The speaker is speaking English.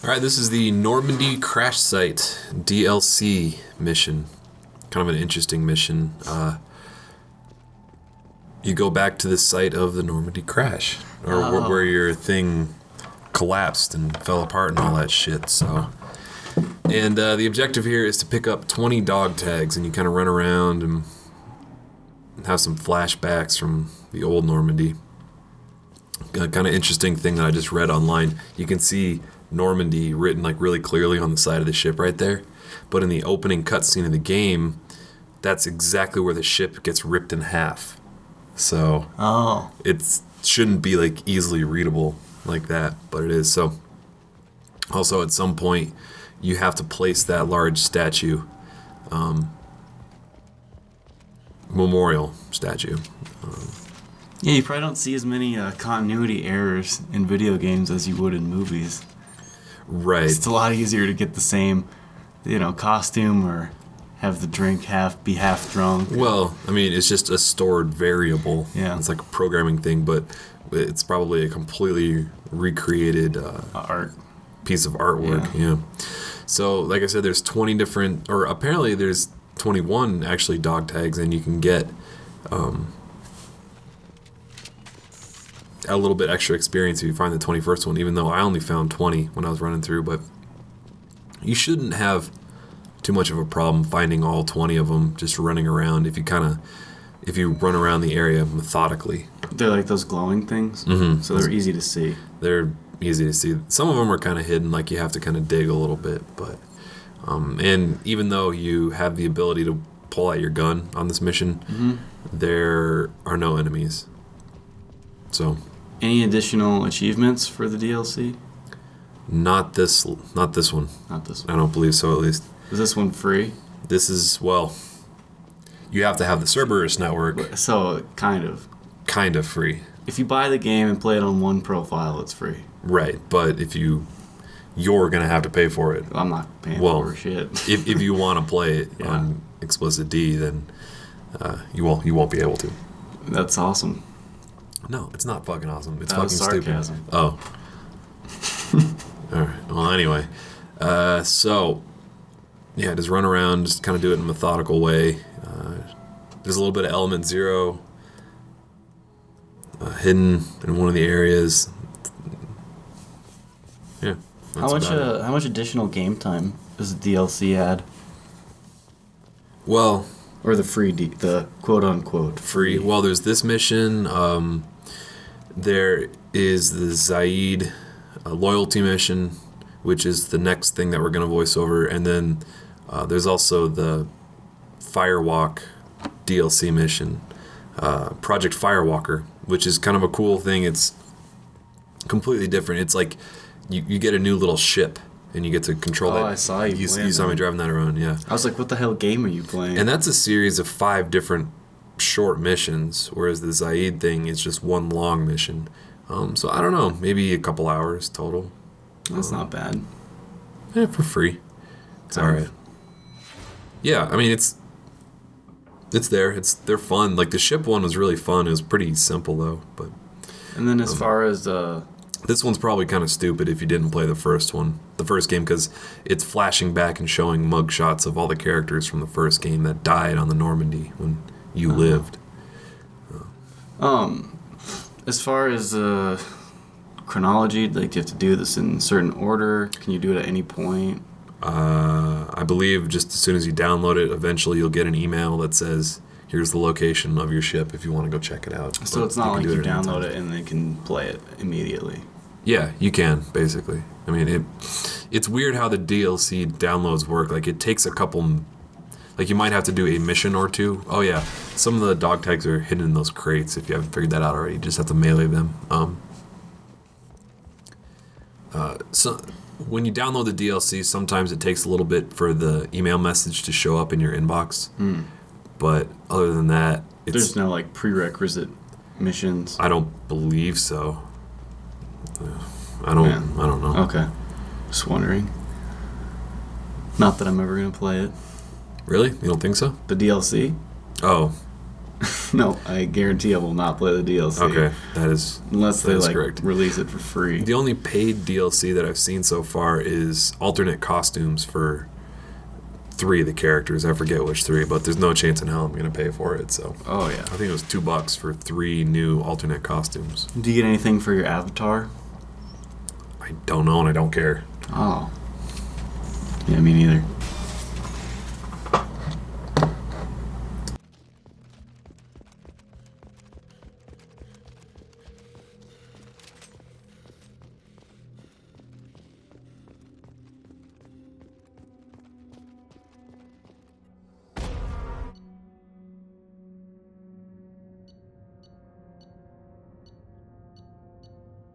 All right, this is the Normandy crash site DLC mission. Kind of an interesting mission. You go back to the site of the Normandy crash, or where your thing collapsed and fell apart and all that shit. So, and the objective here is to pick up 20 dog tags, and you kind of run around and have some flashbacks from the old Normandy. A kind of interesting thing that I just read online. You can see Normandy written like really clearly on the side of the ship right there, but in the opening cutscene of the game, that's exactly where the ship gets ripped in half. So it shouldn't be like easily readable like that, but it is. So also at some point you have to place that large statue, memorial statue. Yeah, you probably don't see as many continuity errors in video games as you would in movies. Right. It's a lot easier to get the same, costume or have the drink be half drunk. Well, I mean, it's just a stored variable. Yeah. It's like a programming thing, but it's probably a completely recreated art piece of artwork. Yeah. So, like I said, there's 20 different, or apparently there's 21 actually dog tags, and you can get a little bit extra experience if you find the 21st one, even though I only found 20 when I was running through. But you shouldn't have too much of a problem finding all 20 of them just running around if you run around the area methodically. They're like those glowing things, so they're easy to see. They're easy to see. Some of them are kind of hidden, like you have to kind of dig a little bit. But and even though you have the ability to pull out your gun on this mission, there are no enemies. So. Any additional achievements for the DLC? Not this one. Not this one. I don't believe so, at least. Is this one free? This is, well, you have to have the Cerberus network. So, kind of. Kind of free. If you buy the game and play it on one profile, it's free. Right, but if you're going to have to pay for it. I'm not paying for shit. if you want to play it on Explicit D, then you won't be able to. That's awesome. No, it's not fucking awesome. It's that fucking sarcasm. Stupid. Oh. All right. Well, anyway. So, yeah, just run around, just kind of do it in a methodical way. There's a little bit of Element Zero hidden in one of the areas. Yeah. How much additional game time does the DLC add? Well... Or the the quote-unquote free. Well, there's this mission. There is the Zaid loyalty mission, which is the next thing that we're going to voice over. And then there's also the Firewalk DLC mission, Project Firewalker, which is kind of a cool thing. It's completely different. It's like you get a new little ship. And you get to control that. I saw you. You saw me driving that around, yeah. I was like, what the hell game are you playing? And that's a series of 5 different short missions, whereas the Zaid thing is just one long mission. So I don't know, maybe a couple hours total. That's not bad. Yeah, for free. It's alright. Yeah, I mean, it's there. They're fun. Like, the ship one was really fun. It was pretty simple, though. But and then as far as... this one's probably kind of stupid if you didn't play the first game, because it's flashing back and showing mugshots of all the characters from the first game that died on the Normandy when you lived. As far as chronology, like, do you have to do this in certain order? Can you do it at any point? I believe just as soon as you download it, eventually you'll get an email that says, here's the location of your ship if you want to go check it out. So it's not like you download it and then can play it immediately. Yeah, you can, basically. I mean, it's weird how the DLC downloads work. Like, it takes a couple... Like, you might have to do a mission or two. Oh, yeah. Some of the dog tags are hidden in those crates. If you haven't figured that out already, you just have to melee them. So when you download the DLC, sometimes it takes a little bit for the email message to show up in your inbox. But other than that... There's no, like, prerequisite missions? I don't believe so. I don't know. Okay. Just wondering. Not that I'm ever going to play it. Really? You don't think so? The DLC? Oh. No, I guarantee I will not play the DLC. Okay, that is Unless they correct. release it for free. The only paid DLC that I've seen so far is alternate costumes for 3 of the characters. I forget which 3, but there's no chance in hell I'm gonna pay for it. So Oh yeah. I think it was $2 for 3 new alternate costumes. Do you get anything for your avatar? I don't know and I don't care. Oh. Yeah, me neither.